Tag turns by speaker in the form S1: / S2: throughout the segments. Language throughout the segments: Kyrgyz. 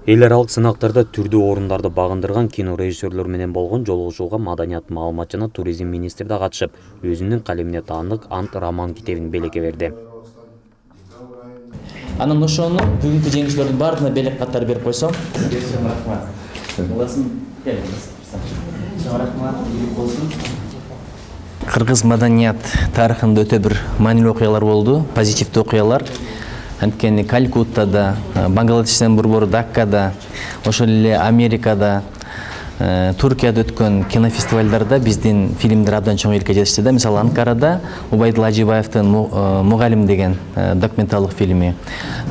S1: Эл аралык сынактарда түрдүү орундарды багындырган кино режиссерлор менен болгон жолугушууга маданият маалымат жана туризм министри да катышып, өзүнүн калемине таандык Ант роман китебин белекке берди.
S2: Анан ошону бүгүнкү жеңүүчүлөрдүн баарына белек катары берип койсом. Кыргыз маданият тарыхында өтө бир маанилүү окуялар болду, позитивдүү окуялар. Анткени Калькуттада, Бангладештен борбору Даккада, ошол эле Америкада, Туркияда өткөн кинофестивалдарда биздин фильмдер абдан чоң элке жетишти да. Мисалы Анкарада Убайдулла Ажибаевдин Мугалим деген документалдык фильми.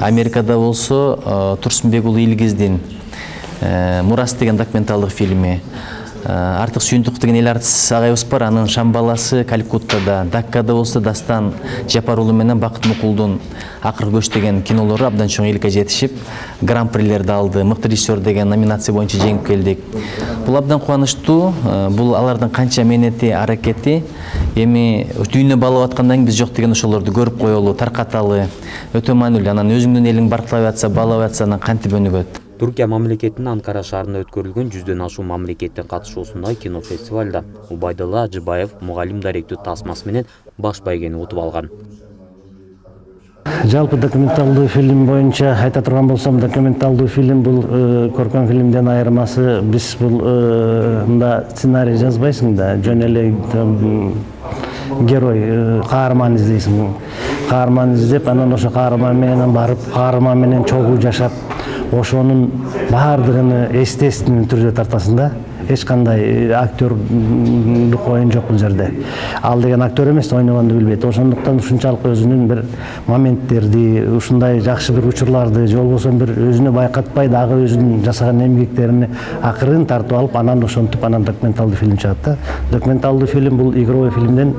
S2: Америкада болсо Турсунбек уулу Илгиздин Мурас деген документалдык фильми. Артык Сүйүндүк деген эл артист агайыбыз бар, анын Шамбаласы Калькуттада, Даккада болсо Дастан Жапар уулу менен Бакыт Мукулдун Акыркы көч деген кинолору абдан чоң элке жетишип, гран-прилерди алды. Мыкты режиссер деген номинация боюнча жеңип келдик. Бул абдан кубанычтуу, бул алардын канча мээнети, аракети. Эми дүйнө баалап аткандан кийин биз жок деген ошолорду көрүп коелу, таркаталы, өтө маанилүү. Анан өзүңдүн элиң баркылап атса, баалап атса, анан кантип өнүгөт.
S1: Түркия мамлекетинин Анкара шаарында өткөрүлгөн 100дөн ашуун мамлекеттин катышуусундагы кинофестивалда Убайдулла Ажибаев Мугалим даректүү тасмасы менен баш байгени утуп алган.
S3: Жалпы документалдуу фильм боюнча айта турган болсом, документалдуу фильм бул көркөм фильмден айырмасы, биз бул мында сценарий жазбайсың да, жөн эле герой, каарман издейсиң. Каарман издеп, анан ошо каарман менен барып, каарман менен чогуу жашап, ошонун баардыгын естественный түрдө тартасың да. Эч кандай актерлук оюн жок бул жерде. Ал деген актер эмес, ойногонду билбейт. Ошондуктан ушунчалык өзүнүн бир моменттерди, ушундай жакшы бир учурларды, же болбосо бир өзүнө байкатпай дагы өзүнүн жасаган эмгектерине акырын тартып алып, анан ошентип анан документалдуу фильм чыгат да. Документалдуу фильм бул игровой фильмден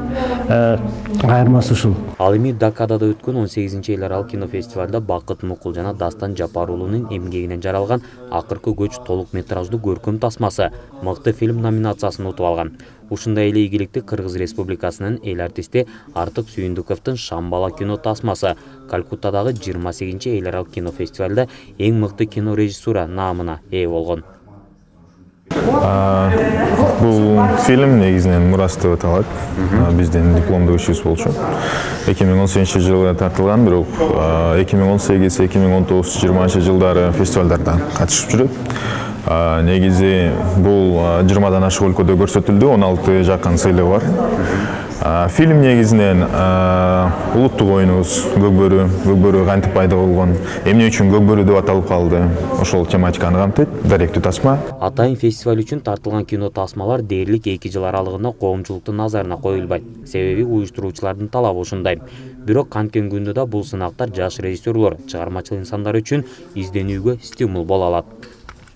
S3: айырмасы ушул.
S1: Ал эми Даккада өткөн 18-чи эл аралык кинофестивалда Бакыт Мукул жана Дастан Жапар уулунун эмгегинен жаралган Акыркы көч толук метраждуу көркөм тасмасы мыкты фильм номинациясын утуп алган. Ушундай эле ийгиликти Кыргыз Республикасынын эл артисти Артык Сүйүндүковдун Шамбала кино тасмасы Калькуттадагы 28-чи эл аралык кинофестивалда эң мыкты кино режиссура наамына ээ болгон.
S4: Бул фильм негизинен Мурас деп аталат. Биздин дипломдук ишибиз болчу. 2018-жылы тартылган, бирок 2018, 2019, 20 жылдары фестивалдарда катышып жүрөт. Негизи бул 20дан ашык өлкөдө көрсөтүлдү, 16 жакын сыйлыгы бар. Фильм негизинен улуттук оюнубуз Көкбөрү кантип пайда болгон, эмне үчүн Көкбөрү деп аталып калды, ошол тематиканы камтыйт. Даректүү тасма.
S1: Атайын фестиваль үчүн тартылган кино тасмалар дээрлик 2 жыл аралыгында коомчулуктун назарына коюлбайт. Себеби уюштуруучулардын талабы ушундай. Бирок канткен күндө да бул сынактар жаш режиссерлор, чыгармачыл инсандар үчүн изденүүгө стимул боло алат.